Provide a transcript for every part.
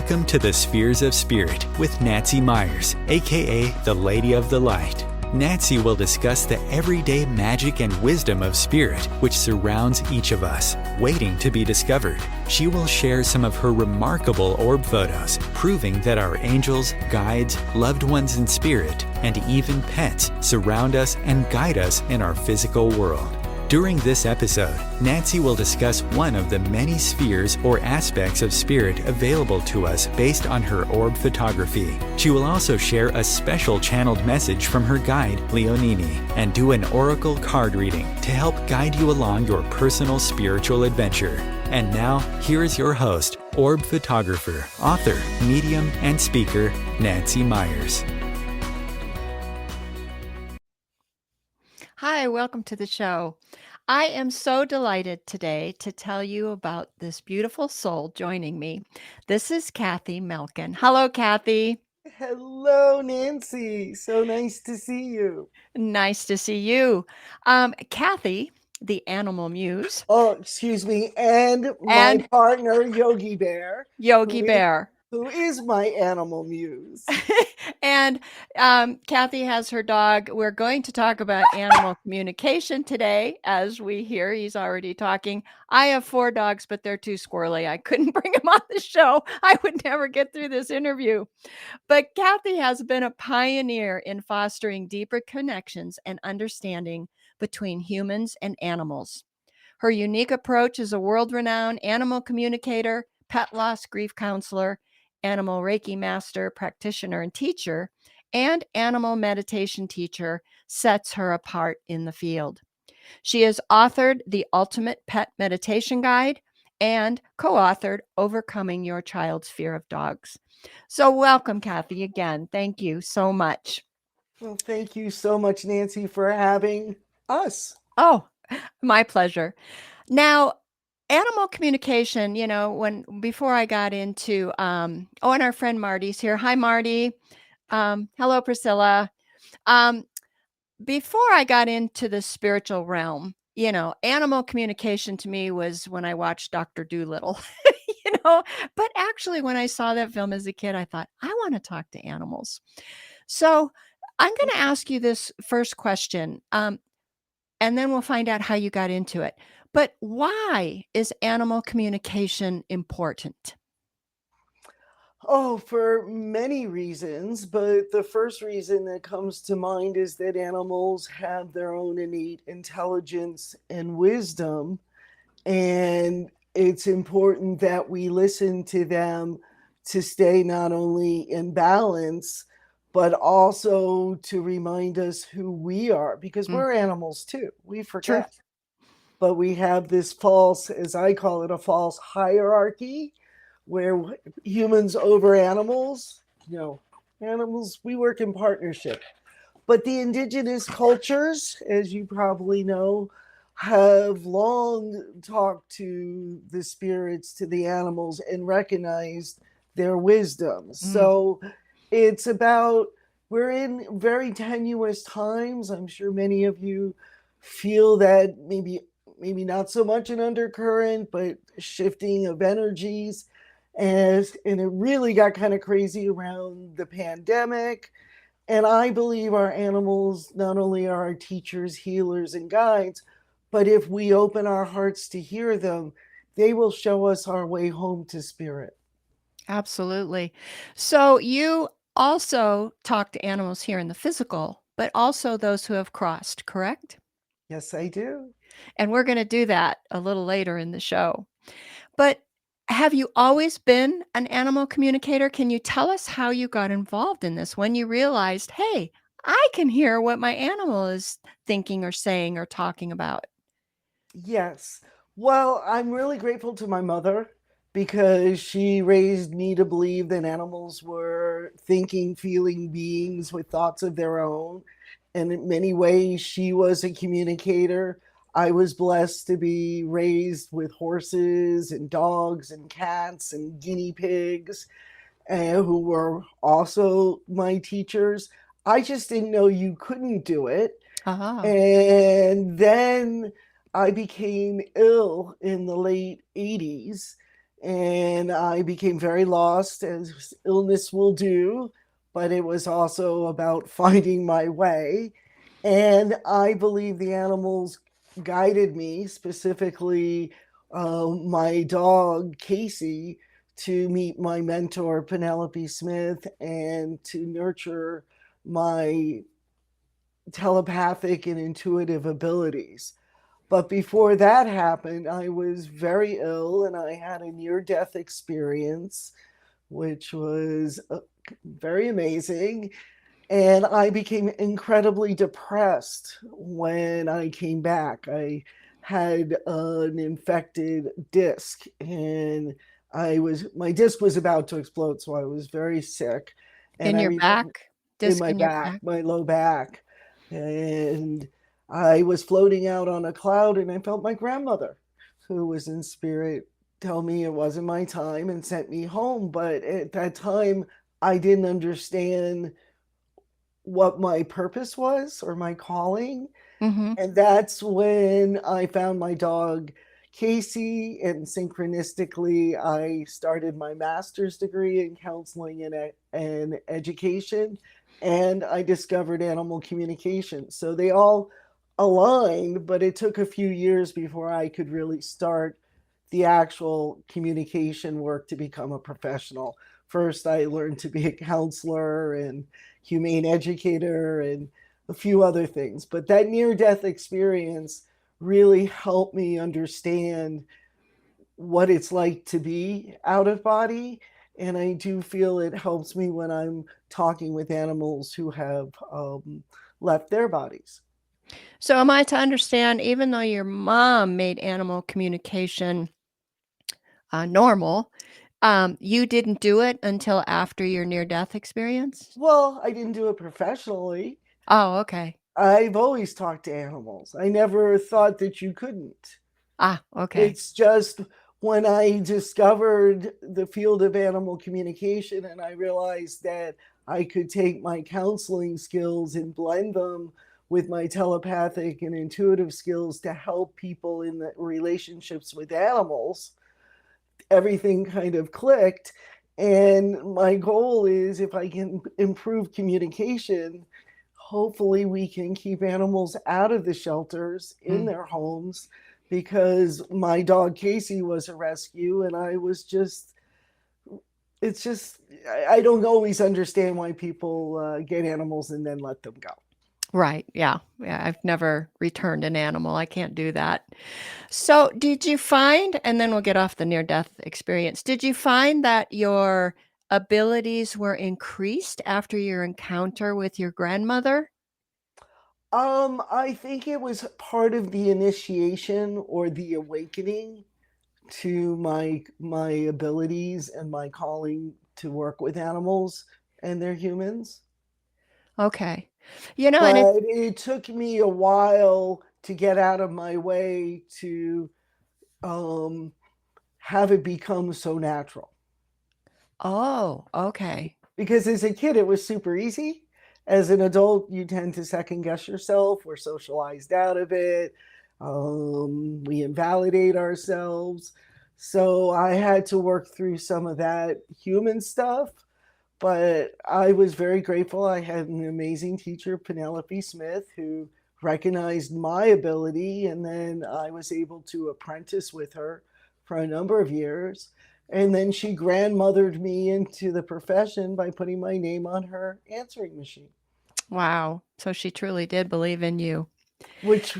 Welcome to the Spheres of Spirit with Nancy Myers, aka the Lady of the Light. Nancy will discuss the everyday magic and wisdom of spirit which surrounds each of us, waiting to be discovered. She will share some of her remarkable orb photos, proving that our angels, guides, loved ones in spirit, and even pets surround us and guide us in our physical world. During this episode, Nancy will discuss one of the many spheres or aspects of spirit available to us based on her orb photography. She will also share a special channeled message from her guide, Leonini, and do an oracle card reading to help guide you along your personal spiritual adventure. And now, here is your host, orb photographer, author, medium, and speaker, Nancy Myers. Hi, welcome to the show. I am so delighted today to tell you about this beautiful soul joining me. This is Cathy Malkin. Hello, Cathy. Hello, Nancy. So nice to see you. Nice to see you. Cathy, the Animal Muse. Oh, excuse me. And my partner, Yogi Bear. Yogi Bear. Who is my animal muse. And Cathy has her dog. We're going to talk about animal communication today. As we hear, he's already talking. I have 4 dogs, but they're too squirrely. I couldn't bring them on the show. I would never get through this interview. But Cathy has been a pioneer in fostering deeper connections and understanding between humans and animals. Her unique approach as a world-renowned animal communicator, pet loss grief counselor, animal Reiki Master Practitioner and Teacher, and animal meditation teacher sets her apart in the field. She has authored The Ultimate Pet Meditation Guide and co-authored Overcoming Your Child's Fear of Dogs. So welcome, Cathy, again. Thank you so much. Well, thank you so much, Nancy, for having us. Oh, my pleasure. Now, animal communication, before I got into, and our friend Marty's here. Hi, Marty. Hello, Priscilla. Before I got into the spiritual realm, animal communication to me was when I watched Dr. Dolittle, but actually when I saw that film as a kid, I thought, I want to talk to animals. So I'm going to ask you this first question, and then we'll find out how you got into it. But why is animal communication important? Oh, for many reasons, but the first reason that comes to mind is that animals have their own innate intelligence and wisdom, and it's important that we listen to them to stay not only in balance, but also to remind us who we are, because we're animals too. We forget. Sure. But we have this false, as I call it, a false hierarchy where humans over animals, animals, we work in partnership. But the indigenous cultures, as you probably know, have long talked to the spirits, to the animals, and recognized their wisdom. So it's about, we're in very tenuous times. I'm sure many of you feel that maybe not so much an undercurrent, but shifting of energies. And it really got kind of crazy around the pandemic. And I believe our animals not only are our teachers, healers, and guides, but if we open our hearts to hear them, they will show us our way home to spirit. Absolutely. So you also talk to animals here in the physical, but also those who have crossed, correct? Yes, I do. And we're going to do that a little later in the show. But have you always been an animal communicator? Can you tell us how you got involved in this when you realized, hey, I can hear what my animal is thinking or saying or talking about? Yes. Well, I'm really grateful to my mother because she raised me to believe that animals were thinking, feeling beings with thoughts of their own. And in many ways, she was a communicator. I was blessed to be raised with horses and dogs and cats and guinea pigs, who were also my teachers. I just didn't know you couldn't do it. Uh-huh. And then I became ill in the late 80s. and I became very lost, as illness will do, but it was also about finding my way. And I believe the animals guided me, specifically my dog, Casey, to meet my mentor, Penelope Smith, and to nurture my telepathic and intuitive abilities. But before that happened, I was very ill and I had a near death experience, which was very amazing. And I became incredibly depressed when I came back. I had an infected disc and my disc was about to explode, so I was very sick. And In I your remember back? in Disc my in your back, back? my low back. And I was floating out on a cloud and I felt my grandmother, who was in spirit, tell me it wasn't my time and sent me home. But at that time, I didn't understand what my purpose was or my calling. Mm-hmm. And that's when I found my dog, Casey, and synchronistically, I started my master's degree in counseling and education, and I discovered animal communication. So they all aligned, but it took a few years before I could really start the actual communication work to become a professional. First, I learned to be a counselor and humane educator and a few other things. But that near death experience really helped me understand what it's like to be out of body. And I do feel it helps me when I'm talking with animals who have left their bodies. So am I to understand, even though your mom made animal communication normal, you didn't do it until after your near-death experience? Well, I didn't do it professionally. Oh, okay. I've always talked to animals. I never thought that you couldn't. Ah, okay. It's just when I discovered the field of animal communication and I realized that I could take my counseling skills and blend them with my telepathic and intuitive skills to help people in the relationships with animals, everything kind of clicked. And my goal is, if I can improve communication, hopefully we can keep animals out of the shelters in Mm. their homes, because my dog Casey was a rescue and I was just, it's just, I don't always understand why people get animals and then let them go. Right. Yeah. Yeah. I've never returned an animal. I can't do that. So, did you find, and then we'll get off the near death experience, did you find that your abilities were increased after your encounter with your grandmother? I think it was part of the initiation or the awakening to my abilities and my calling to work with animals and their humans. Okay. You know, and it, But it took me a while to get out of my way to um, have it become so natural. oh, okay. Because as a kid, it was super easy. As an adult, you tend to second guess yourself. We're socialized out of it. We invalidate ourselves. So I had to work through some of that human stuff. But I was very grateful. I had an amazing teacher, Penelope Smith, who recognized my ability. And then I was able to apprentice with her for a number of years. And then she grandmothered me into the profession by putting my name on her answering machine, Wow. So she truly did believe in you. which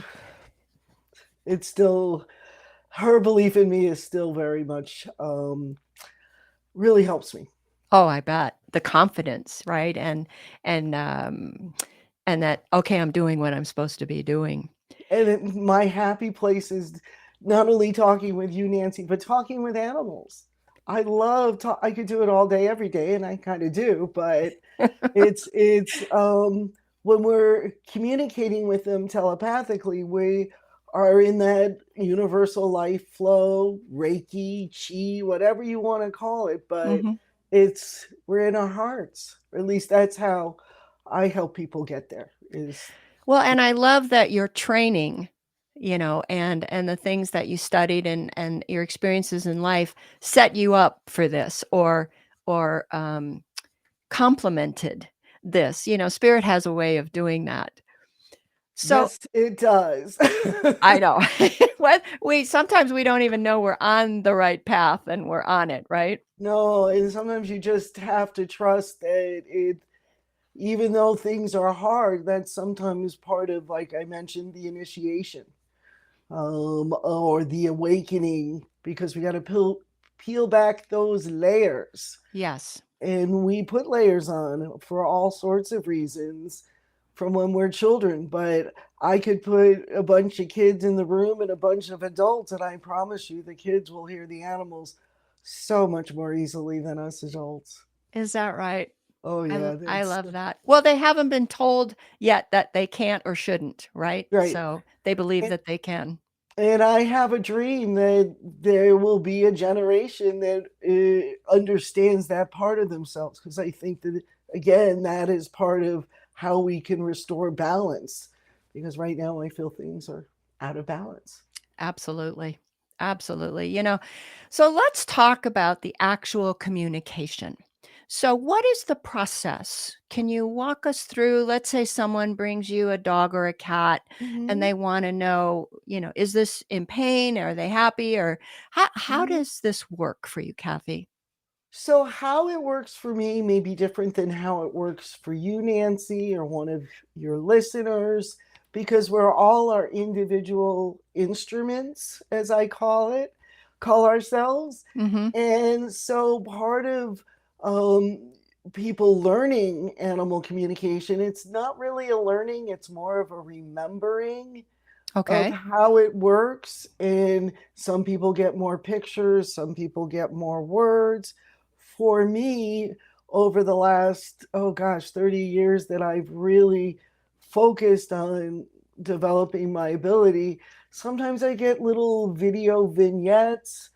it's still, her belief in me is still very much, really helps me. Oh, I bet. The confidence, right? And and that, okay, I'm doing what I'm supposed to be doing. And my happy place is not only talking with you, Nancy, but talking with animals. I could do it all day, every day, and I kind of do, but it's when we're communicating with them telepathically, we are in that universal life flow, Reiki, chi, whatever you want to call it, but Mhm. we're in our hearts. Or at least that's how I help people get there. Is Well, and I love that your training and the things that you studied and your experiences in life set you up for this, or complemented this. Spirit has a way of doing that. So Yes, it does. I know. Sometimes we don't even know we're on the right path, and we're on it, right? No, and sometimes you just have to trust that even though things are hard, that's sometimes part of, like I mentioned, the initiation, or the awakening, because we got to peel back those layers. Yes. And we put layers on for all sorts of reasons from when we're children. But I could put a bunch of kids in the room and a bunch of adults, and I promise you the kids will hear the animals so much more easily than us adults. Is that right? Oh, yeah. I That's love that. Well, they haven't been told yet that they can't or shouldn't, right? right. So they believe And, that they can. and I have a dream that there will be a generation that understands that part of themselves, because I think that, again, that is part of how we can restore balance, because right now I feel things are out of balance. Absolutely. Absolutely. So let's talk about the actual communication. So, what is the process? Can you walk us through? Let's say someone brings you a dog or a cat and Hmm. they want to know, is this in pain? Are they happy? Or how Hmm. does this work for you, Cathy? So, how it works for me may be different than how it works for you, Nancy, or one of your listeners, because we're all our individual instruments, as I call ourselves. Mm-hmm. And so, part of um, people learning animal communication, it's not really a learning, it's more of a remembering of Okay. how it works. And some people get more pictures, some people get more words. For me, over the last, oh gosh, 30 years that I've really focused on developing my ability, sometimes I get little video vignettes.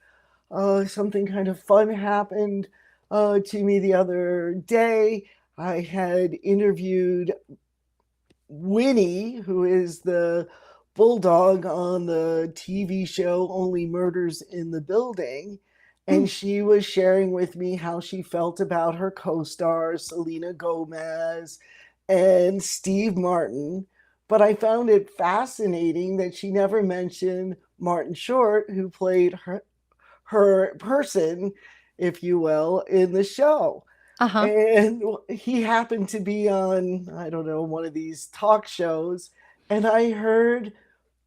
Something kind of fun happened to me the other day. I had interviewed Winnie, who is the bulldog on the TV show Only Murders in the Building. Hmm. And she was sharing with me how she felt about her co stars, Selena Gomez and Steve Martin. But I found it fascinating that she never mentioned Martin Short, who played her person, if you will, in the show. Uh-huh. And he happened to be on, I don't know, one of these talk shows. And I heard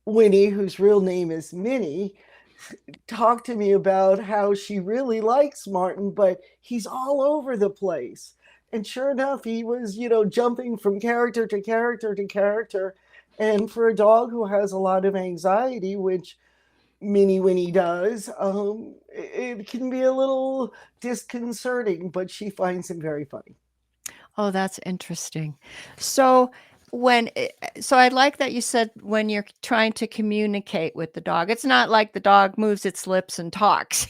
Winnie, whose real name is Minnie, talk to me about how she really likes Martin, but he's all over the place. And sure enough, he was, jumping from character to character to character. And for a dog who has a lot of anxiety, which Mini Winnie does, it can be a little disconcerting, but she finds him very funny. Oh, that's interesting. So so I like that you said when you're trying to communicate with the dog, it's not like the dog moves its lips and talks,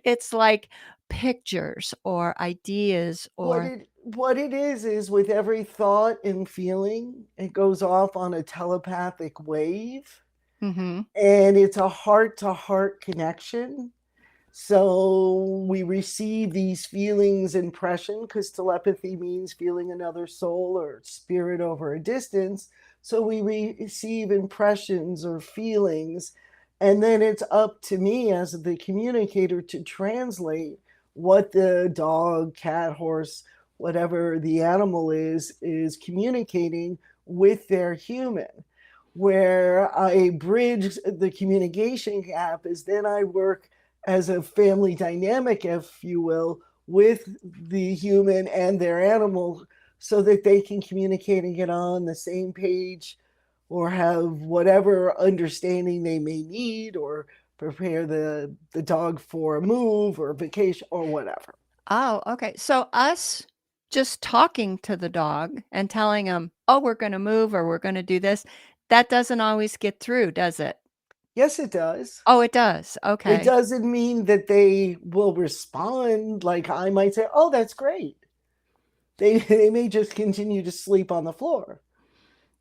it's like pictures or ideas What or it is with every thought and feeling, it goes off on a telepathic wave, Mhm. and it's a heart to heart connection. So we receive these feelings impression, because telepathy means feeling another soul or spirit over a distance. So we receive impressions or feelings, and then it's up to me as the communicator to translate what the dog, cat, horse, whatever the animal is communicating with their human. Where I bridge the communication gap is then I work as a family dynamic, if you will, with the human and their animal, so that they can communicate and get on the same page, or have whatever understanding they may need, or prepare the dog for a move or a vacation or whatever. Oh, okay. So us just talking to the dog and telling him, "Oh, we're gonna move or we're gonna do this," that doesn't always get through, does it? Yes, it does. Oh, it does. It Okay. doesn't mean that they will respond. Like I might say, oh, that's great. They may just continue to sleep on the floor.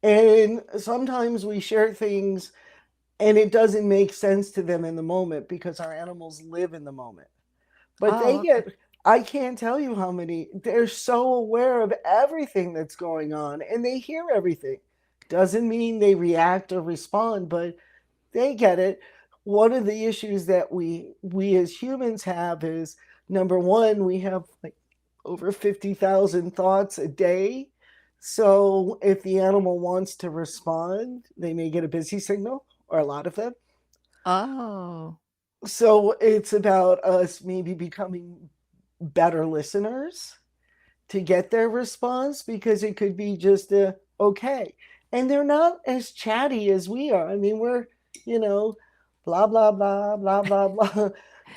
And sometimes we share things And it doesn't make sense to them in the moment because our animals live in the moment. But Oh, they okay. get, I can't tell you how many, they're so aware of everything that's going on and they hear everything. Doesn't mean they react or respond, but they get it. One of the issues that we as humans have is, number one, we have like over 50,000 thoughts a day. So if the animal wants to respond, they may get a busy signal or a lot of them. Oh, So it's about us maybe becoming better listeners to get their response, because it could be just a okay. And they're not as chatty as we are. I mean, we're, you know, blah, blah, blah, blah, blah, blah.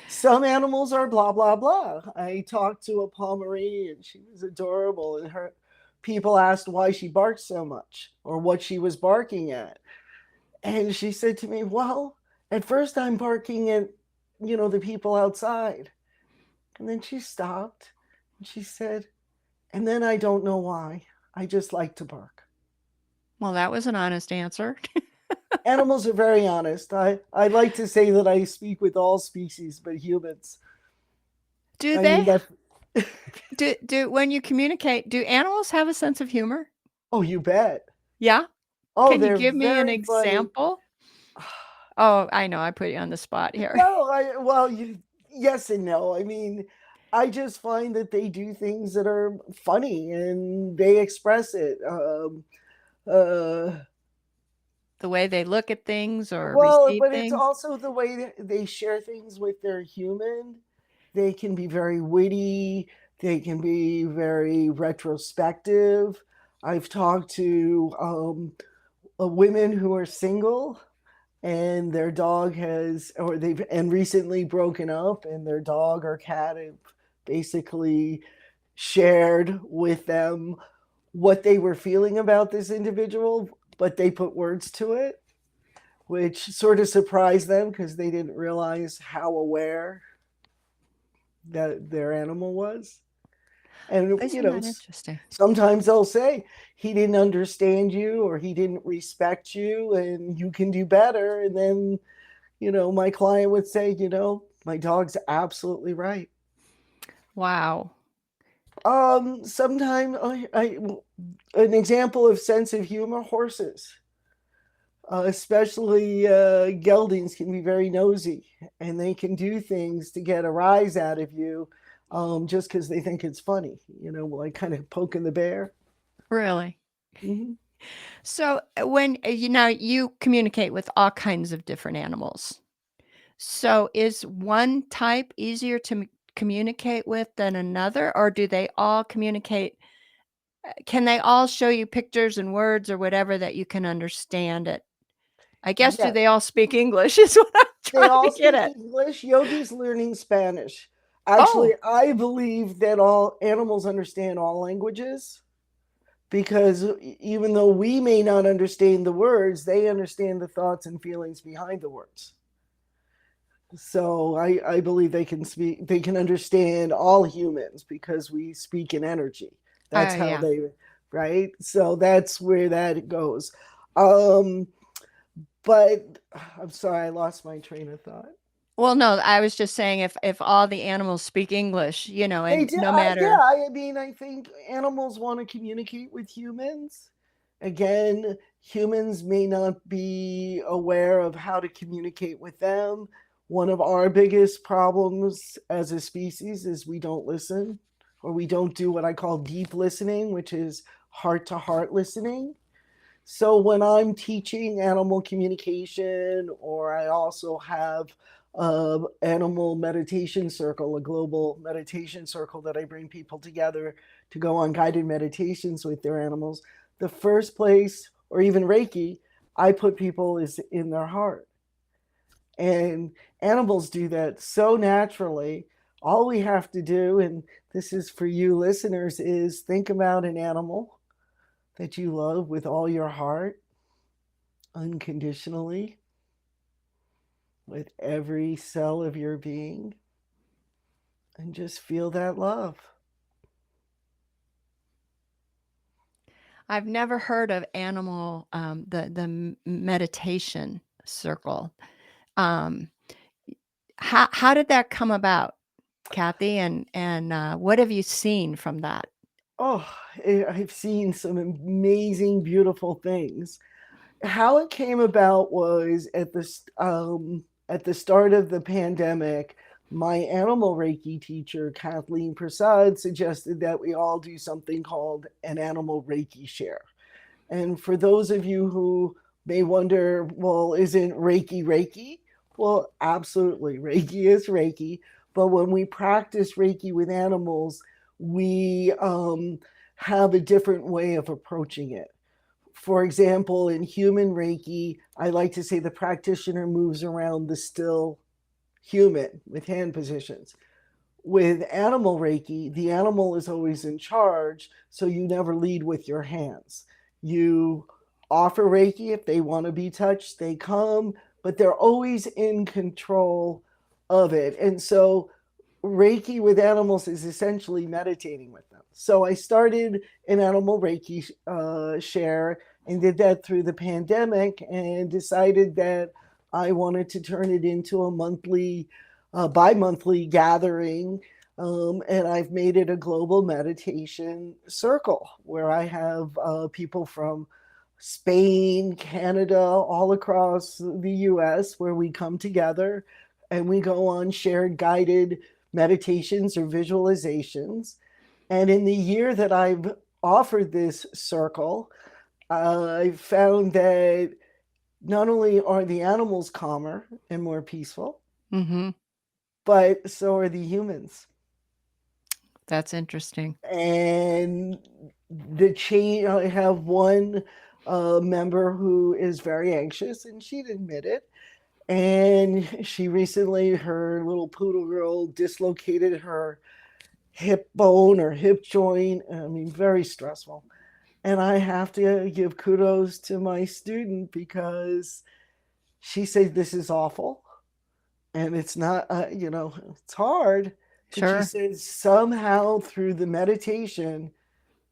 Some animals are blah, blah, blah. I talked to a Pomeranian. She was adorable. And her people asked why she barked so much or what she was barking at. And she said to me, well, at first I'm barking at, the people outside. And then she stopped and she said, and then I don't know why. I just like to bark. well, that was an honest answer. Animals are very honest. I like to say that I speak with all species, but humans. Do I mean, they that. do when you communicate, do animals have a sense of humor? Oh, you bet. Yeah? Oh, Can you they're give me an very funny. example? Oh, I know, I put you on the spot here. No, yes and no. I mean, I just find that they do things that are funny and they express it. Uh, The way they look at things or well, receive but it's things? also the way that they share things with their human. They can be very witty. They can be very retrospective. I've talked to women who are single and their dog has, or they've, and recently broken up, and their dog or cat have basically shared with them what they were feeling about this individual, but they put words to it, which sort of surprised them because they didn't realize how aware that their animal was. And, Isn't that interesting? sometimes they'll say, he didn't understand you or he didn't respect you and you can do better. And then, my client would say, my dog's absolutely right. Wow. Sometimes an example of sense of humor, horses. Especially geldings can be very nosy and they can do things to get a rise out of you, just because they think it's funny, like kind of poking the bear. Really? Mm-hmm. So, when you communicate with all kinds of different animals. So, is one type easier to communicate with than another, or do they all communicate? Can they all show you pictures and words or whatever that you can understand it? I guess, do Yes, they all speak English is what I'm they trying all to get speak at. English. Yogi's learning Spanish. Actually, Oh, I believe that all animals understand all languages, because even though we may not understand the words, they understand the thoughts and feelings behind the words. So I believe they can understand all humans because we speak in energy. That's how yeah. they, right? So that's where that goes. Um, but I'm sorry, I lost my train of thought. Well, no, I was just saying if all the animals speak English, They and do, no yeah. matter. I mean, I think animals want to communicate with humans. Again, humans may not be aware of how to communicate with them. One of our biggest problems as a species is we don't listen, or we don't do what I call deep listening, which is heart to heart listening. So when I'm teaching animal communication, or I also have animal meditation circle, a global meditation circle that I bring people together to go on guided meditations with their animals, the first place, or even Reiki, I put people is in their heart. And animals do that so naturally. All we have to do, and this is for you listeners, is think about an animal that you love with all your heart, unconditionally, with every cell of your being, and just feel that love. I've never heard of animal the meditation circle. Um, how did that come about, Cathy? And what have you seen from that? Oh, I've seen some amazing, beautiful things. How it came about was at the start of the pandemic. My animal Reiki teacher, Kathleen Prasad, suggested that we all do something called an animal Reiki share. And for those of you who may wonder, well, isn't Reiki Reiki? Well, absolutely. Reiki is Reiki. But when we practice Reiki with animals, we have a different way of approaching it. For example, in human Reiki, I like to say the practitioner moves around the still human with hand positions. With animal Reiki, the animal is always in charge, so you never lead with your hands. You offer Reiki. If they want to be touched, they come, but they're always in control of it. And so Reiki with animals is essentially meditating with them. So I started an animal Reiki share and did that through the pandemic, and decided that I wanted to turn it into a monthly, bi-monthly gathering. And I've made it a global meditation circle where I have people from Spain, Canada, all across the US, where we come together and we go on shared guided meditations or visualizations. And in the year that I've offered this circle, I found that not only are the animals calmer and more peaceful, Mm-hmm. but so are the humans. That's interesting. And the change, I have one member who is very anxious, and she'd admit it. And she recently, her little poodle girl dislocated her hip bone or hip joint. I mean, very stressful. And I have to give kudos to my student because she said, "This is awful." And it's not, it's hard. But she Sure. says, somehow through the meditation,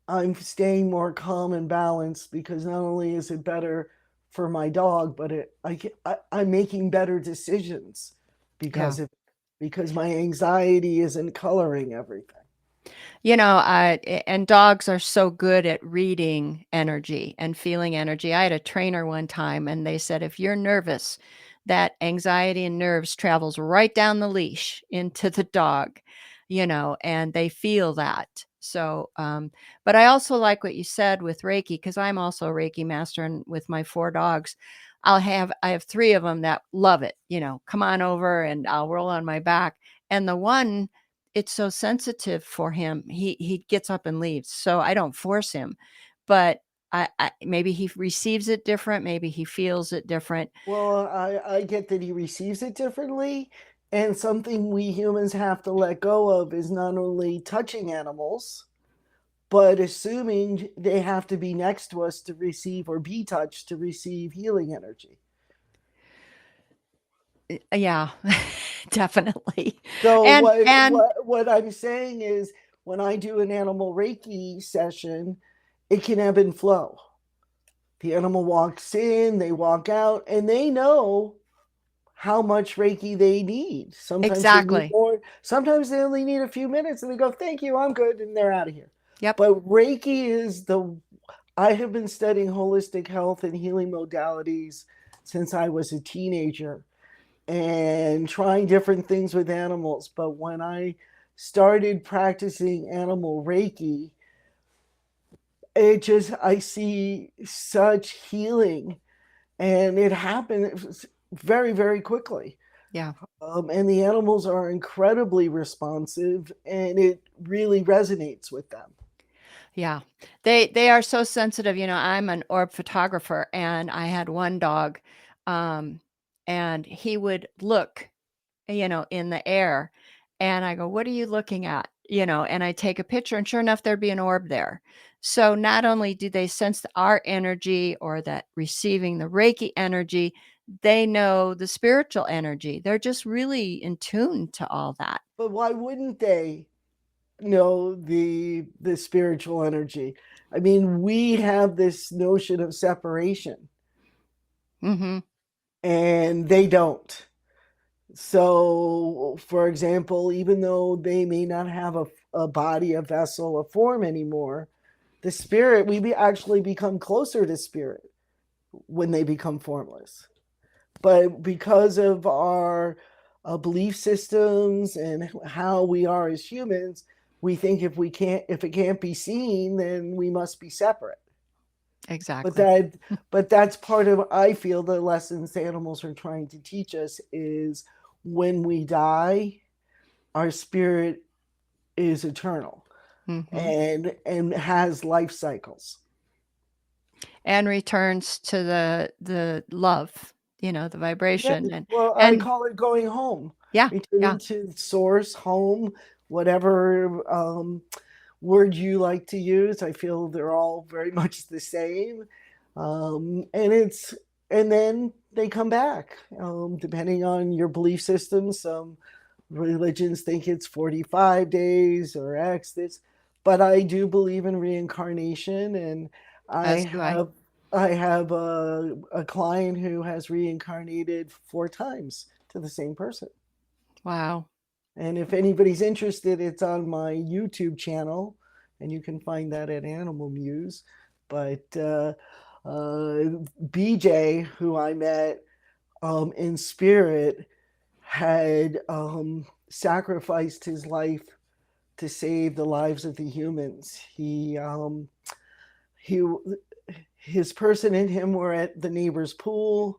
I'm staying more calm and balanced, because not only is it better for my dog, but I'm making better decisions Yeah. because my anxiety isn't coloring everything. And dogs are so good at reading energy and feeling energy. I had a trainer one time, and they said, if you're nervous, that anxiety and nerves travels right down the leash into the dog, and they feel that. So, but I also like what you said with Reiki, because I'm also a Reiki master, and with my 4 dogs, I have 3 of them that love it, come on over and I'll roll on my back. And the one, it's so sensitive for him. He gets up and leaves. So I don't force him, but I maybe he receives it different. Maybe he feels it different. Well, I get that he receives it differently. And something we humans have to let go of is not only touching animals, but assuming they have to be next to us to receive, or be touched to receive, healing energy. Yeah, definitely. So And what I'm saying is, when I do an animal Reiki session, it can ebb and flow. The animal walks in, they walk out, and they know how much Reiki they need. Sometimes they need exactly. more, sometimes they only need a few minutes, and they go, "Thank you, I'm good," and they're out of here. Yep. But Reiki is I have been studying holistic health and healing modalities since I was a teenager, and trying different things with animals. But when I started practicing animal Reiki, I see such healing, and it happened very, very quickly. Yeah. And the animals are incredibly responsive, and it really resonates with them. Yeah. They are so sensitive. I'm an orb photographer, and I had one dog, um, and he would look, in the air. And I go, "What are you looking at?" And I take a picture, and sure enough, there'd be an orb there. So not only do they sense our energy, or that receiving the Reiki energy, they know the spiritual energy. They're just really in tune to all that. But why wouldn't they know the spiritual energy? I mean, we have this notion of separation. Hmm. and they don't. So, for example, even though they may not have a body, a vessel, a form anymore, the spirit, actually become closer to spirit when they become formless. But because of our belief systems and how we are as humans, we think if it can't be seen, then we must be separate. Exactly. But that's part of, I feel, the lessons the animals are trying to teach us is when we die, our spirit is eternal and has life cycles. And returns to the love, the vibration. Yeah, And I call it going home. Yeah. Returning to source, home, whatever word you like to use. I feel they're all very much the same. And then they come back, depending on your belief system. Some religions think it's 45 days or X this, but I do believe in reincarnation, and I have a client who has reincarnated 4 times to the same person. Wow. And if anybody's interested, it's on my YouTube channel, and you can find that at Animal Muse. But BJ, who I met in spirit, had sacrificed his life to save the lives of the humans. His person and him were at the neighbor's pool.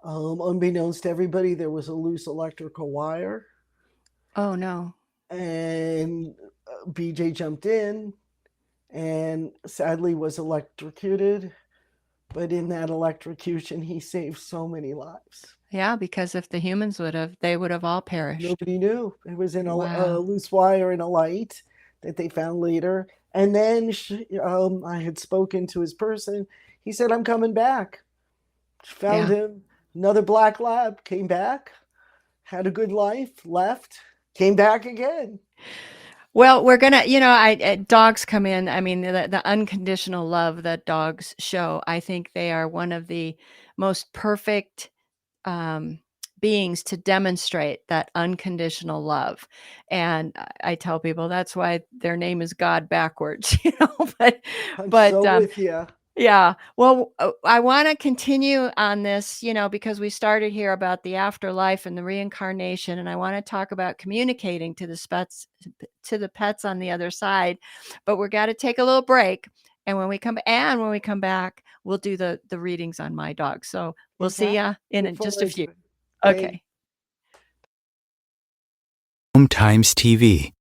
Unbeknownst to everybody, there was a loose electrical wire. Oh, no. And BJ jumped in and sadly was electrocuted. But in that electrocution, he saved so many lives. Yeah, because if the humans they would have all perished. Nobody knew. It was in a loose wire and a light that they found later. And then I had spoken to his person. He said, I'm coming back. Found him. Another black lab, came back, had a good life, left, came back again. Well, we're going to, dogs come in. I mean, the unconditional love that dogs show, I think they are one of the most perfect beings to demonstrate that unconditional love. And I tell people that's why their name is God backwards, but so with you. Yeah. Well, I want to continue on this, because we started here about the afterlife and the reincarnation, and I want to talk about communicating to the pets on the other side. But we're got to take a little break, and when we come back, we'll do the readings on my dog. So we'll see ya in just a few. Okay. Home Times TV.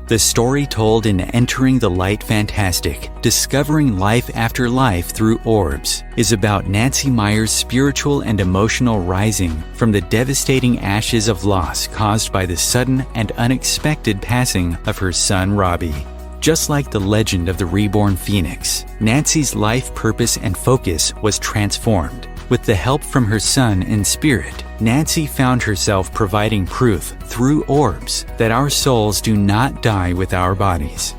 The story told in Entering the Light Fantastic, Discovering Life After Life Through Orbs, is about Nancy Meyer's spiritual and emotional rising from the devastating ashes of loss caused by the sudden and unexpected passing of her son Robbie. Just like the legend of the reborn phoenix, Nancy's life purpose and focus was transformed. With the help from her son in spirit, Nancy found herself providing proof through orbs that our souls do not die with our bodies.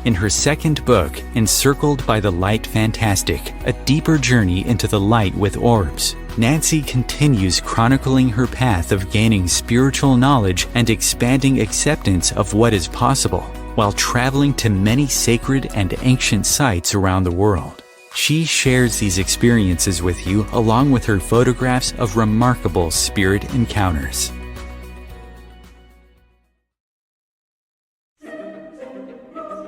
In her second book, Encircled by the Light Fantastic, A Deeper Journey into the Light with Orbs, Nancy continues chronicling her path of gaining spiritual knowledge and expanding acceptance of what is possible, while traveling to many sacred and ancient sites around the world. She shares these experiences with you along with her photographs of remarkable spirit encounters.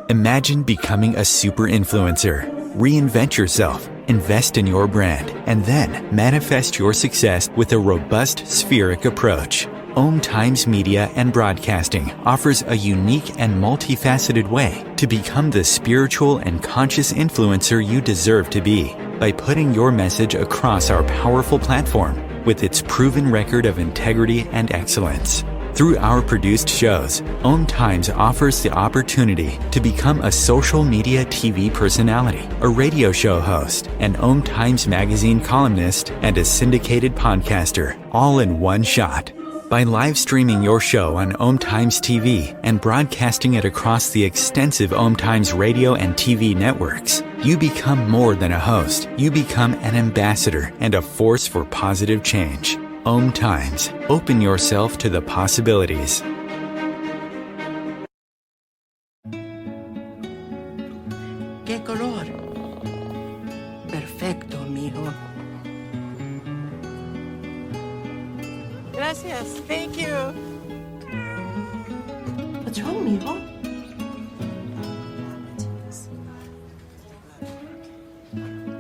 Imagine becoming a super influencer. Reinvent yourself, invest in your brand, and then manifest your success with a robust spheric approach. Om Times Media and Broadcasting offers a unique and multifaceted way to become the spiritual and conscious influencer you deserve to be by putting your message across our powerful platform with its proven record of integrity and excellence. Through our produced shows, Om Times offers the opportunity to become a social media TV personality, a radio show host, an Om Times magazine columnist, and a syndicated podcaster, all in one shot. By live streaming your show on Om Times TV and broadcasting it across the extensive Om Times radio and TV networks, You become more than a host. You become an ambassador and a force for positive change. Om Times. Open yourself to the possibilities. ¿Qué color? Perfecto, amigo. Gracias. Thank you. What's wrong, amigo?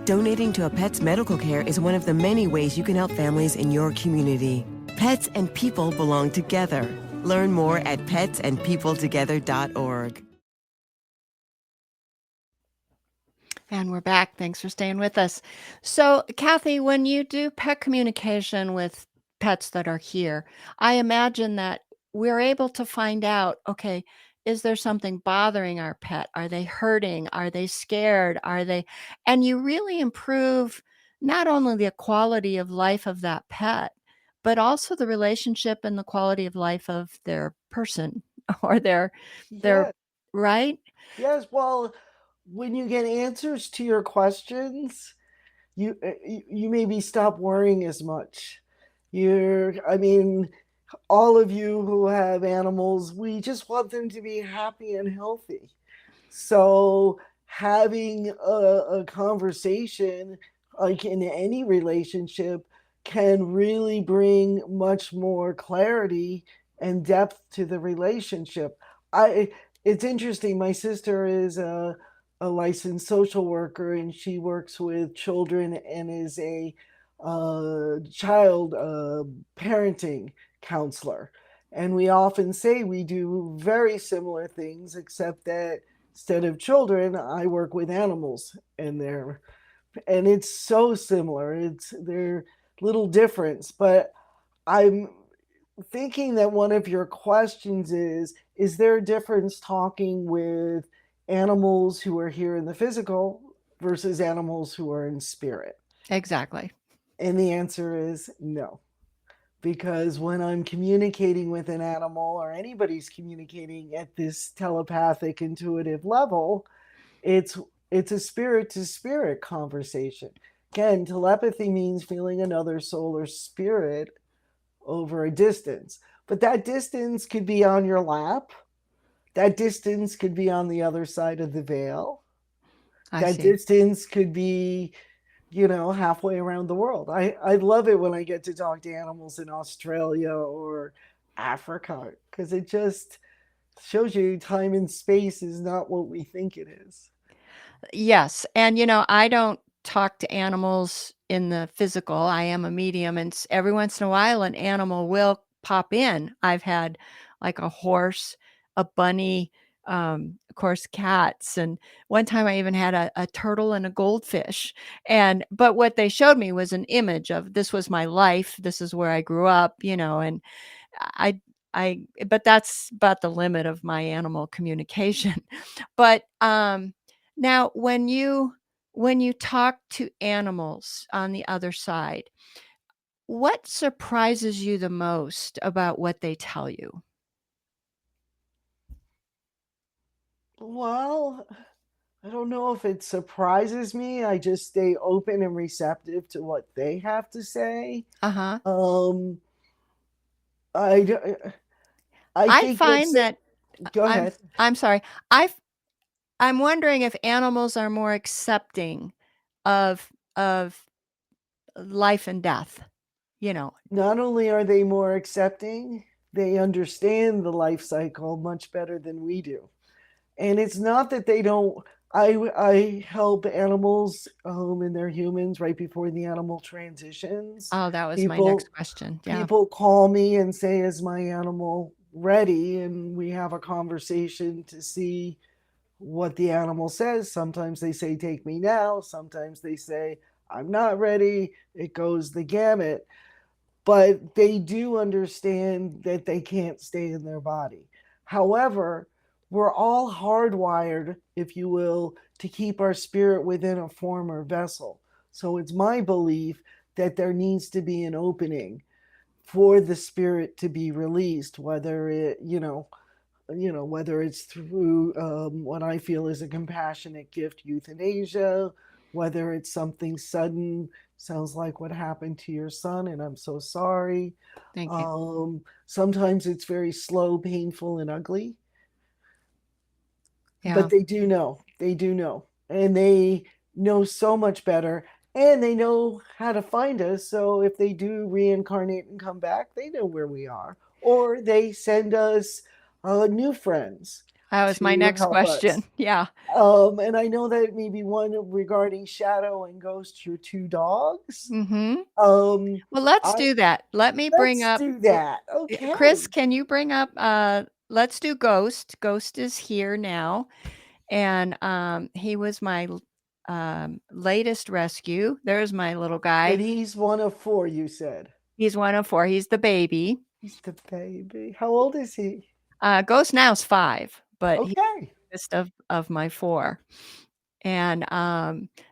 Donating to a pet's medical care is one of the many ways you can help families in your community. Pets and people belong together. Learn more at petsandpeopletogether.org. And we're back. Thanks for staying with us. So, Cathy, when you do pet communication with pets that are here, I imagine that we're able to find out, okay, is there something bothering our pet? Are they hurting? Are they scared? And you really improve not only the quality of life of that pet, but also the relationship and the quality of life of their person or their, Yeah. right? Yes. Well, when you get answers to your questions, you maybe stop worrying as much. I mean, all of you who have animals, we just want them to be happy and healthy. So having a conversation, like in any relationship, can really bring much more clarity and depth to the relationship. It's interesting. My sister is a licensed social worker, and she works with children and is a child parenting counselor. And we often say we do very similar things, except that instead of children, I work with animals, and it's so similar. They're little difference, but I'm thinking that one of your questions is there a difference talking with animals who are here in the physical versus animals who are in spirit? Exactly. And the answer is no. Because when I'm communicating with an animal, or anybody's communicating at this telepathic, intuitive level, it's a spirit to spirit conversation. Again, telepathy means feeling another soul or spirit over a distance. But that distance could be on your lap. That distance could be on the other side of the veil. That distance could be, halfway around the world. I love it when I get to talk to animals in Australia or Africa, because it just shows you time and space is not what we think it is. Yes, and, I don't talk to animals in the physical. I am a medium, and every once in a while, an animal will pop in. I've had, like, a horse, a bunny, of course, cats, and one time I even had a turtle and a goldfish, but what they showed me was an image of, "This was my life, this is where I grew up," and I but that's about the limit of my animal communication. But, now when you talk to animals on the other side, what surprises you the most about what they tell you? Well, I don't know if it surprises me. I just stay open and receptive to what they have to say. Uh-huh. Um, I, d- I I think find that go I'm ahead. I'm sorry. I'm wondering if animals are more accepting of life and death, you know. Not only are they more accepting, they understand the life cycle much better than we do. And it's not that they don't. I help animals and they're humans right before the animal transitions. Oh, that was my People next question. Yeah. people call me and say, "Is my animal ready?" And we have a conversation to see what the animal says. Sometimes they say, "Take me now." Sometimes they say, "I'm not ready." It goes the gamut, but they do understand that they can't stay in their body. However, we're all hardwired, if you will, to keep our spirit within a form or vessel. So it's my belief that there needs to be an opening for the spirit to be released, whether it, whether it's through what I feel is a compassionate gift, euthanasia, whether it's something sudden, sounds like what happened to your son, and I'm so sorry. Thank you. Sometimes it's very slow, painful, and ugly. Yeah. But they do know. They do know. And they know so much better. And they know how to find us. So if they do reincarnate and come back, they know where we are. Or they send us new friends That was my to next help us. question. Yeah. And I know that maybe one regarding shadow and ghost, your two dogs. Mm-hmm. Um, Well, let's do that. Let me bring let's up do that. Okay. Chris, can you bring up let's do Ghost. Ghost is here now. And he was my latest rescue. There's my little guy. And he's one of 4, you said. He's one of 4. He's the baby. He's the baby. How old is he? Ghost now is 5, but he's Okay. the youngest of my 4. And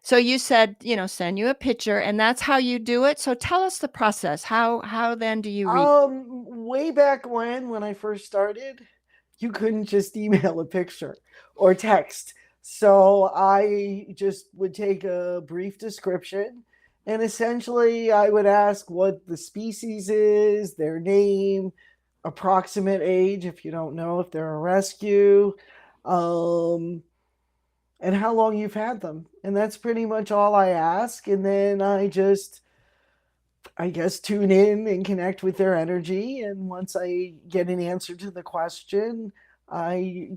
so you said, send you a picture, and that's how you do it. So tell us the process. How then do you reach? Way back when I first started, you couldn't just email a picture or text. So I just would take a brief description, and essentially I would ask what the species is, their name, approximate age if you don't know if they're a rescue, and how long you've had them. And that's pretty much all I ask. And then I guess, tune in and connect with their energy. And once I get an answer to the question, I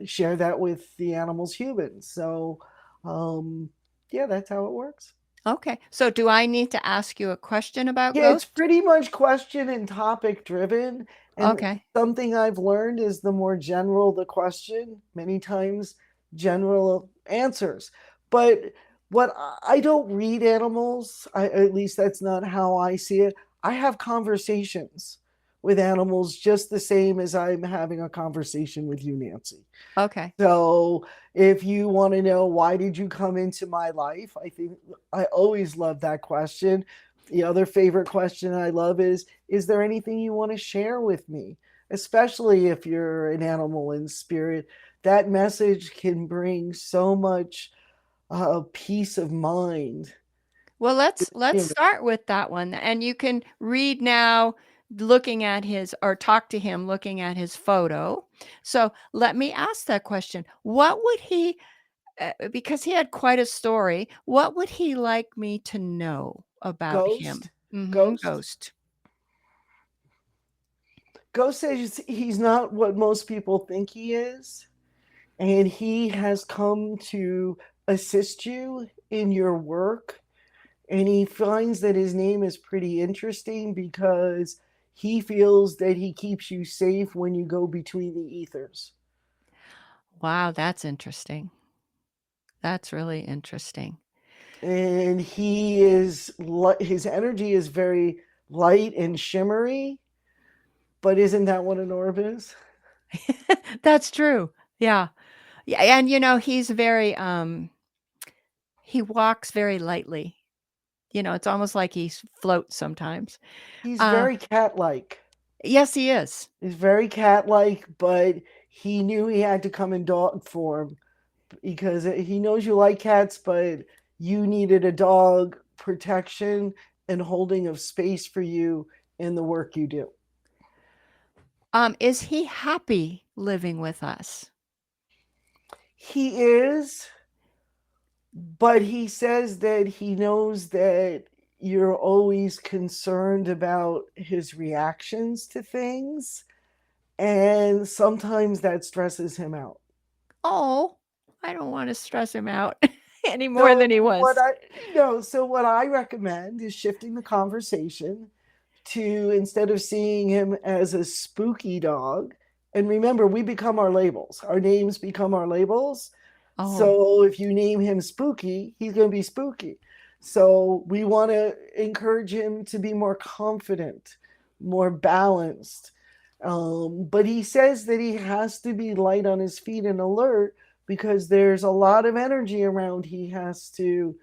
share that with the animal's humans. So, yeah, that's how it works. Okay. So do I need to ask you a question about Yeah, it's Ghost? pretty much question and topic driven. And Okay. something I've learned is the more general the question, many times general answers. But what I don't read animals, at least that's not how I see it. I have conversations with animals just the same as I'm having a conversation with you, Nancy. Okay. So if you want to know why did you come into my life, I think I always love that question. The other favorite question I love is there anything you want to share with me? Especially if you're an animal in spirit, that message can bring so much peace of mind. Well, let's start with that one, and you can read now looking at his or talk to him looking at his photo. So let me ask that question. What would he because he had quite a story, what would he like me to know about him? Ghost. Ghost. Ghost says he's not what most people think he is, and he has come to assist you in your work. And he finds that his name is pretty interesting because he feels that he keeps you safe when you go between the ethers. Wow, that's interesting. That's really interesting. And his energy is very light and shimmery. But isn't that what an orb is? That's true. Yeah. Yeah, and he's very he walks very lightly. It's almost like he floats sometimes. He's Uh, very cat-like. yes, he is. He's very cat-like, but he knew he had to come in dog form because he knows you like cats, but you needed a dog protection and holding of space for you in the work you do. Is he happy living with us? He is, but he says that he knows that you're always concerned about his reactions to things, and sometimes that stresses him out. Oh, I don't want to stress him out any more than he was. So what I recommend is shifting the conversation to, instead of seeing him as a spooky dog, and remember, we become our labels. Our names become our labels. Oh. So if you name him Spooky, he's going to be spooky. So we want to encourage him to be more confident, more balanced. But he says that he has to be light on his feet and alert because there's a lot of energy around he has to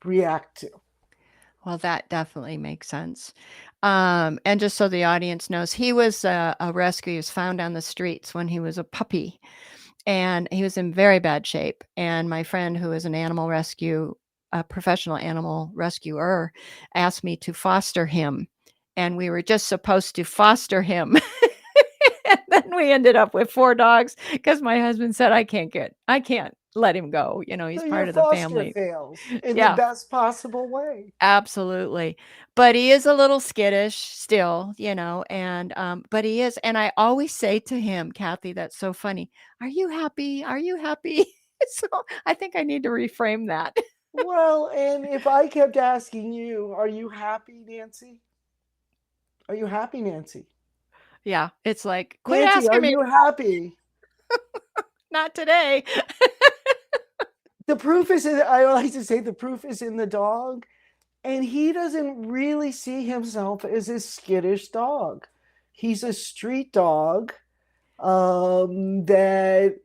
react to. Well, that definitely makes sense. And just so the audience knows, he was a rescue. He was found on the streets when he was a puppy, and he was in very bad shape. And my friend, who is a professional animal rescuer, asked me to foster him. And we were just supposed to foster him. And then we ended up with 4 dogs because my husband said, I can't let him go. He's So part your of the foster family. fails in the Yeah. best possible way. Absolutely. But he is a little skittish still, but he is. And I always say to him, Cathy, that's so funny. Are you happy? Are you happy? So I think I need to reframe that. Well, and if I kept asking you, are you happy, Nancy? Are you happy, Nancy? Yeah. It's like, quit Nancy, are asking me. you happy? Not today. The proof is I like to say the proof is in the dog. And he doesn't really see himself as a skittish dog. He's a street dog that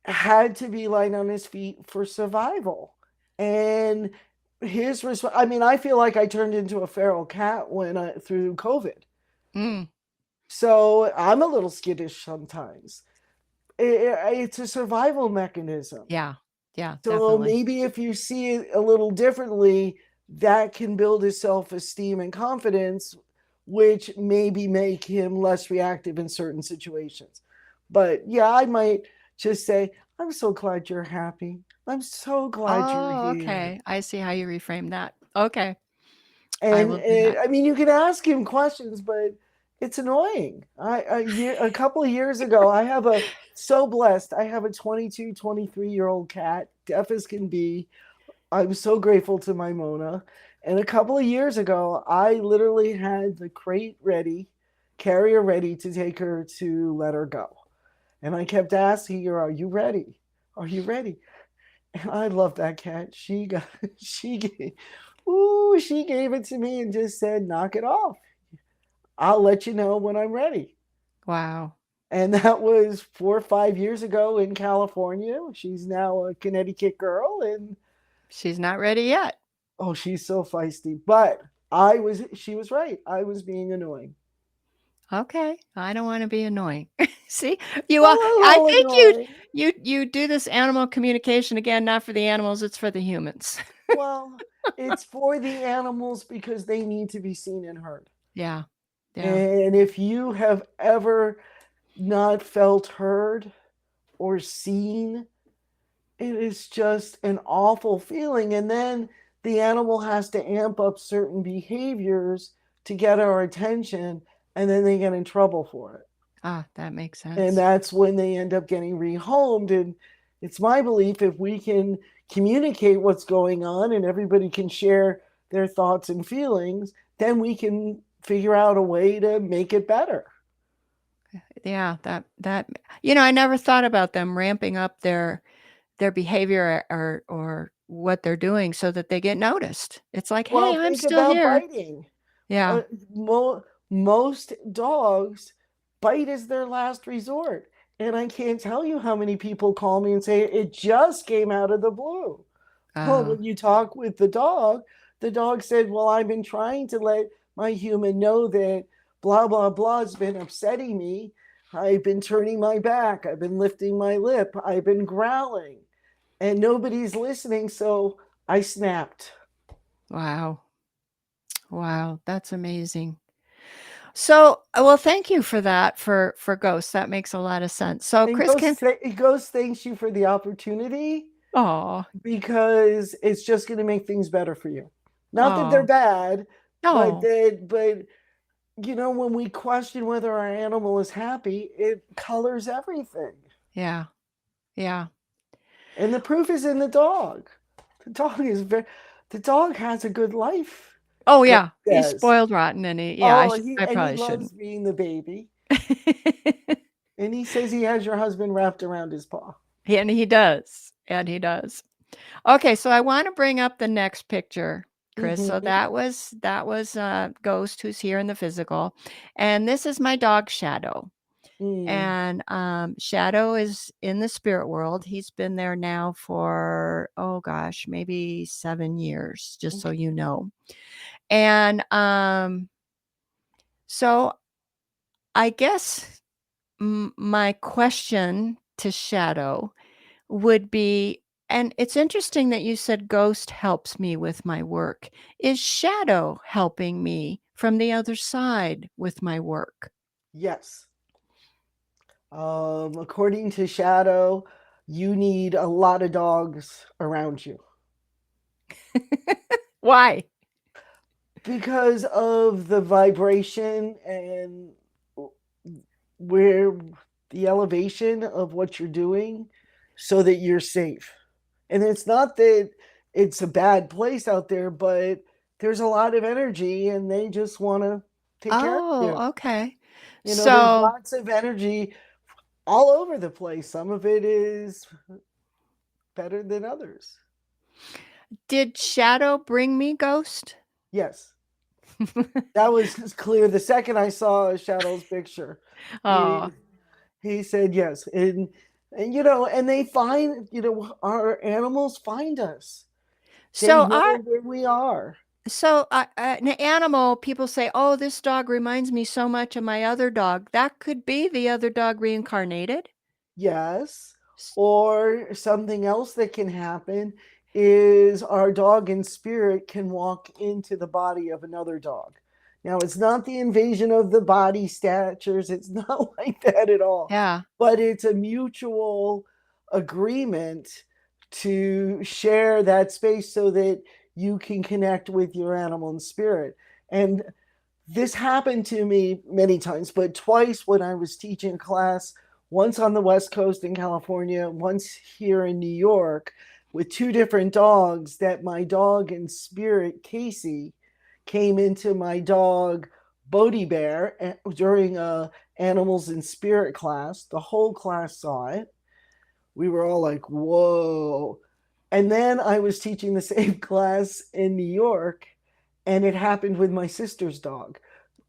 had to be light on his feet for survival. And I feel like I turned into a feral cat through COVID. Mm, So I'm a little skittish sometimes. It's a survival mechanism. yeah. Yeah, So definitely. maybe if you see it a little differently, that can build his self-esteem and confidence, which maybe make him less reactive in certain situations. But yeah, I might just say, I'm so glad you're happy. I'm so glad you're Oh, here. okay. I see how you reframe that. Okay. I And will do that. I mean, you can ask him questions, but it's annoying. A couple of years ago, so blessed. I have a 22, 23-year-old cat, deaf as can be. I'm so grateful to my Mona. And a couple of years ago, I literally had the carrier ready to take her to let her go. And I kept asking her, are you ready? Are you ready? And I love that cat. She gave it to me and just said, knock it off. I'll let you know when I'm ready. Wow. And that was 4 or 5 years ago in California. She's now a Connecticut girl, and She's not ready yet. oh, she's so feisty. But she was right. I was being annoying. Okay. I don't want to be annoying. See, Well, I a little think annoying. you do this animal communication again, not for the animals, it's for the humans. Well, it's for the animals because they need to be seen and heard. Yeah. Yeah. And if you have ever not felt heard or seen, it is just an awful feeling. And then the animal has to amp up certain behaviors to get our attention, and then they get in trouble for it. Ah, that makes And sense. that's when they end up getting rehomed. And it's my belief if we can communicate what's going on and everybody can share their thoughts and feelings, then we can figure out a way to make it better. Yeah, that I never thought about them ramping up their behavior or what they're doing so that they get noticed. It's like, Well, "Hey, I'm think still about here." biting. Yeah. Most dogs bite as their last resort. And I can't tell you how many people call me and say it just came out of the blue. Well, when you talk with the dog said, well, I've been trying to let my human know that blah, blah, blah has been upsetting me. I've been turning my back. I've been lifting my lip. I've been growling. And nobody's listening. So I snapped. Wow. Wow, that's amazing. So, well, thank you for that for ghosts. That makes a lot of sense. So, And Chris can Ghost thanks you for the opportunity Oh, because it's just going to make things better for you. Not that they're oh, bad, but no. when we question whether our animal is happy, it colors everything. Yeah. Yeah. And the proof is in the dog. The dog has a good life. Oh, yeah. He's Says. spoiled rotten and I He probably loves shouldn't. being the baby. And he says he has your husband wrapped around his paw. And he does. And he does. Okay, so I want to bring up the next picture, Chris. So that was Ghost, who's here in the physical, and this is my dog Shadow. And Shadow is in the spirit world. He's been there now for, oh gosh, maybe 7 years, just so you know. And so I guess my question to Shadow would be, and it's interesting that you said ghost helps me with my work. Is Shadow helping me from the other side with my work? Yes. According to Shadow, you need a lot of dogs around you Why? because of the vibration and where the elevation of what you're doing so that you're safe. And it's not that it's a bad place out there, but there's a lot of energy and they just want to take care of you. Oh, okay. You know, there's So lots of energy all over the place. Some of it is better than others. did Shadow bring me ghost? Yes, that was clear. The second I saw Shadow's picture, he, Oh, he said yes. And you know, and they find, you know, our animals find us. They so know where we are. an animal, people say, "Oh, this dog reminds me so much of my other dog." That could be the other dog reincarnated? Yes. S Or something else that can happen is our dog in spirit can walk into the body of another dog. Now, it's not the invasion of the body statures, it's not like that at all, Yeah. but it's a mutual agreement to share that space so that you can connect with your animal in spirit. And this happened to me many times, but twice when I was teaching a class, once on the West Coast in California, once here in New York, with two different dogs, that my dog in spirit, Casey, came into my dog, Bodhi Bear, during a Animals in Spirit class. The whole class saw it. We were all like, whoa. And then I was teaching the same class in New York, and it happened with my sister's dog.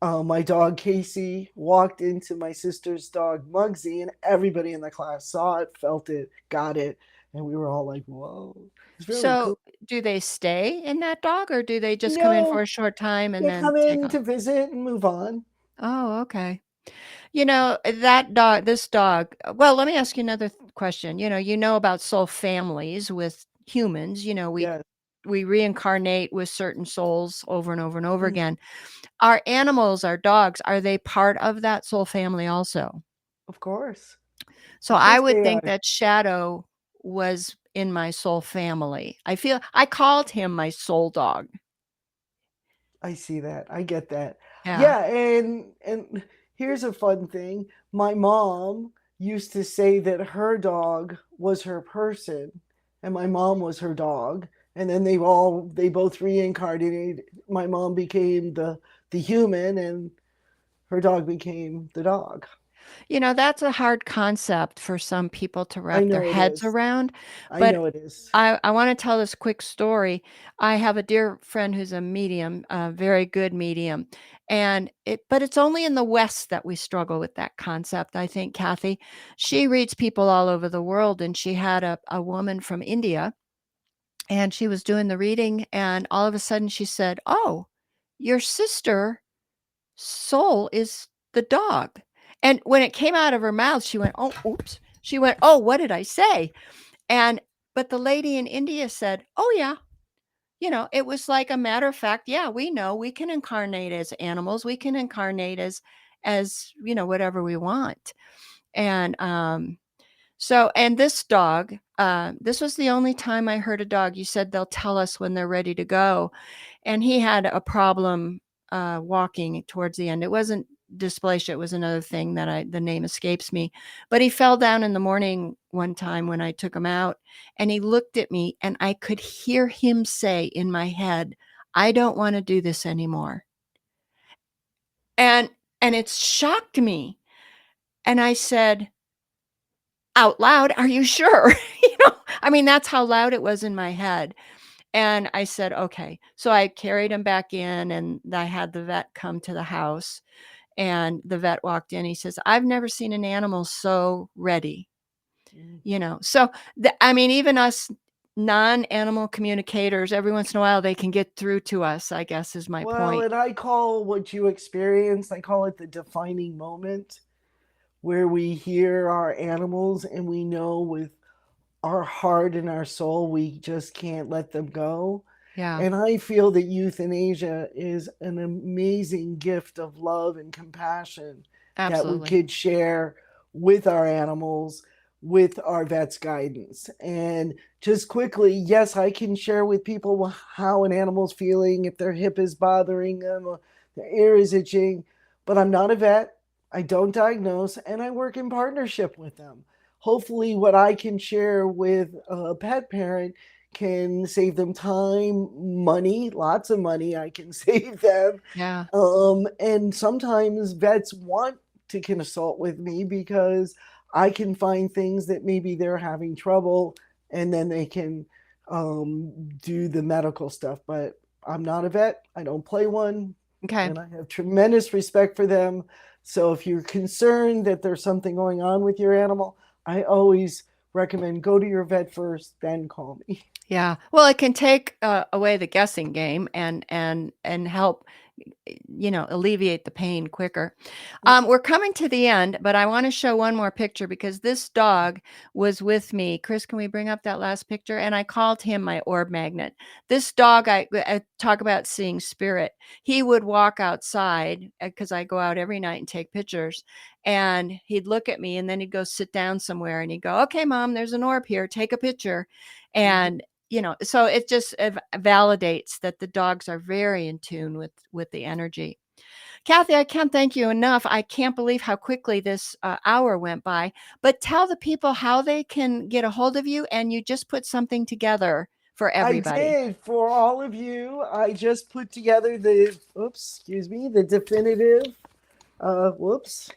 My dog Casey walked into my sister's dog Muggsy, and everybody in the class saw it, felt it, got it, and we were all like, "Whoa, it's really So, cool." do they stay in that dog, or do they just come in for No, a short time and they then come take in off? to visit and move on. Oh, okay. That dog, this dog, well, let me ask you another question. You know about soul families with humans. Yes, We reincarnate with certain souls over and over and over mm, again. Our animals, our dogs, are they part of that soul family also? of course, So of I course would they think are. that Shadow was in my soul family. I called him my soul dog. I see that. I get that. Yeah. Yeah, and here's a fun thing. My mom used to say that her dog was her person and my mom was her dog. And then they both reincarnated. My mom became the human and her dog became the dog. That's a hard concept for some people to I wrap their know it heads is. around, I but know it is. I wanna tell this quick story. I have a dear friend who's a medium, a very good medium, but it's only in the West that we struggle with that concept, I think, Kathy. She reads people all over the world, and she had a woman from India, and she was doing the reading, and all of a sudden she said, "Oh, your sister soul is the dog." And when it came out of her mouth, she went, "Oh, oops." She went, "Oh, what did I say?" And but the lady in India said, "Oh, yeah." It was like a matter of fact, yeah, we know we can incarnate as animals. We can incarnate as whatever we want. And and this dog, this was the only time I heard a dog. You said they'll tell us when they're ready to go. And he had a problem walking towards the end. It wasn't dysplasia, it was another thing that the name escapes me. But he fell down in the morning one time when I took him out, and he looked at me, and I could hear him say in my head, "I don't want to do this anymore." And and it shocked me. And I said out loud, "Are you sure?" I mean, that's how loud it was in my head. And I said, "Okay." So I carried him back in, and I had the vet come to the house. And the vet walked in. He says, I've never seen an animal so ready. So I mean, even us non-animal communicators, every once in a while they can get through to us, I guess is my Well, point. and I call what you experience, I call it the defining moment, where we hear our animals and we know with our heart and our soul we just can't let them go. Yeah, And I feel that euthanasia is an amazing gift of love and compassion that we absolutely. could share with our animals, with our vet's guidance. And just quickly, yes, I can share with people how an animal's feeling, if their hip is bothering them, or their ear is itching, but I'm not a vet. I don't diagnose, and I work in partnership with them. Hopefully, what I can share with a pet parent can save them time, money, lots of money I can save them. Yeah. And sometimes vets want to consult with me because I can find things that maybe they're having trouble, and then they can do the medical stuff. But I'm not a vet. I don't play one. Okay. And I have tremendous respect for them. So if you're concerned that there's something going on with your animal, I always recommend go to your vet first, then call me. Yeah. Well, it can take away the guessing game and help alleviate the pain quicker. We're coming to the end, but I want to show one more picture because this dog was with me. Chris, can we bring up that last picture? And I called him my orb magnet. This dog, I talk about seeing spirit. He would walk outside because I go out every night and take pictures, and he'd look at me and then he'd go sit down somewhere and he'd go, okay, Mom, there's an orb here. Take a picture. And so it just validates that the dogs are very in tune with the energy. Cathy, I can't thank you enough. I can't believe how quickly this hour went by. But tell the people how they can get a hold of you, and you just put something together for everybody. I did for all of you. I just put together the definitive. Here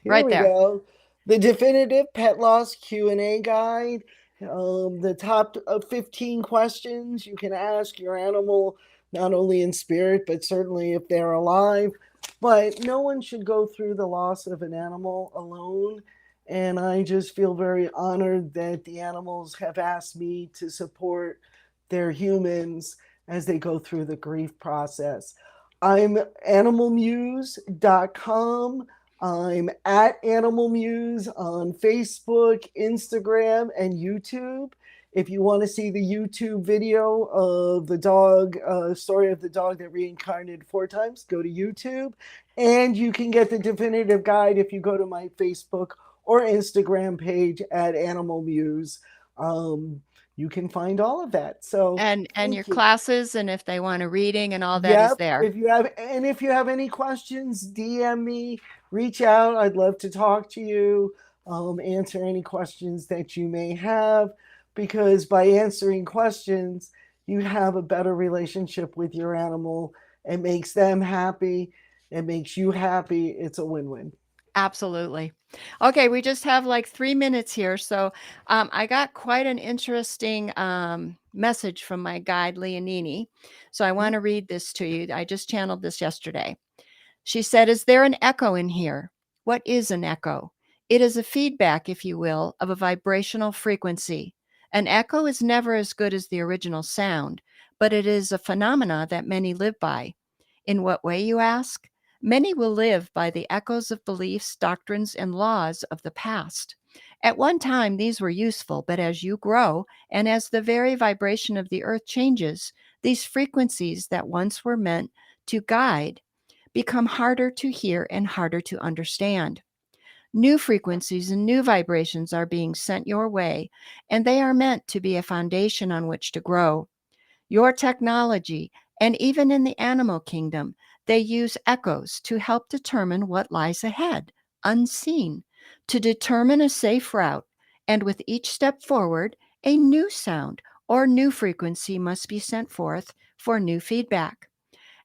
Right we there. go. The definitive pet loss Q&A guide. The top 15 questions you can ask your animal, not only in spirit, but certainly if they're alive. But no one should go through the loss of an animal alone. And I just feel very honored that the animals have asked me to support their humans as they go through the grief process. I'm animalmuse.com. I'm at Animal Muse on Facebook, Instagram, and YouTube. If you want to see the YouTube video of the dog, story of the dog that reincarnated 4 times, go to YouTube. And you can get the definitive guide if you go to my Facebook or Instagram page at Animal Muse. You can find all of that. So and your classes, and if they want a reading and all that is there. If you have any questions, DM me, reach out. I'd love to talk to you, answer any questions that you may have, because by answering questions, you have a better relationship with your animal. It makes them happy. It makes you happy. It's a win-win. Absolutely. Okay, we just have like 3 minutes here. So I got quite an interesting message from my guide, Leonini. So I want to read this to you. I just channeled this yesterday. She said, is there an echo in here? What is an echo? It is a feedback, if you will, of a vibrational frequency. An echo is never as good as the original sound, but it is a phenomena that many live by. In what way, you ask? Many will live by the echoes of beliefs, doctrines, and laws of the past. At one time, these were useful, but as you grow, and as the very vibration of the earth changes, these frequencies that once were meant to guide become harder to hear and harder to understand. New frequencies and new vibrations are being sent your way, and they are meant to be a foundation on which to grow. Your technology, and even in the animal kingdom, they use echoes to help determine what lies ahead, unseen, to determine a safe route. And with each step forward, a new sound or new frequency must be sent forth for new feedback.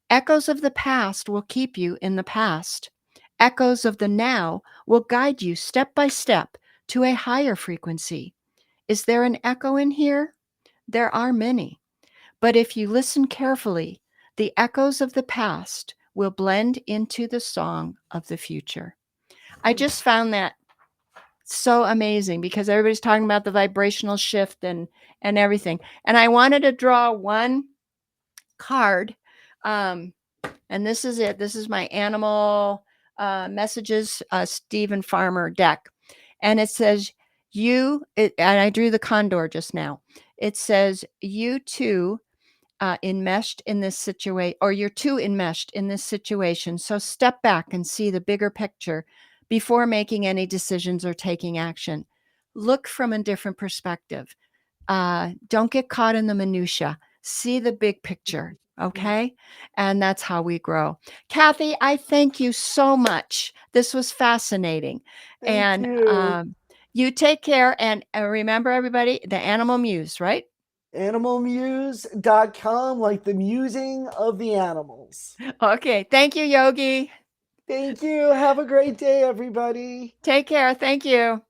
Echoes of the past will keep you in the past. Echoes of the now will guide you step by step to a higher frequency. Is there an echo in here? There are many. But if you listen carefully, the echoes of the past will blend into the song of the future. I just found that so amazing because everybody's talking about the vibrational shift and everything. And I wanted to draw one card. And this is it. This is my Animal Messages Stephen Farmer deck. And it says, and I drew the condor just now. It says, you too enmeshed in this situation, or you're too enmeshed in this situation. So step back and see the bigger picture before making any decisions or taking action. Look from a different perspective. Don't get caught in the minutia. See the big picture. Okay. And that's how we grow. Cathy, I thank you so much. This was fascinating. Thank you. You take care. And remember, everybody, the Animal Muse, right? Animalmuse.com, like the musing of the animals. Okay. Thank you, Yogi. Thank you. Have a great day, everybody. Take care. Thank you.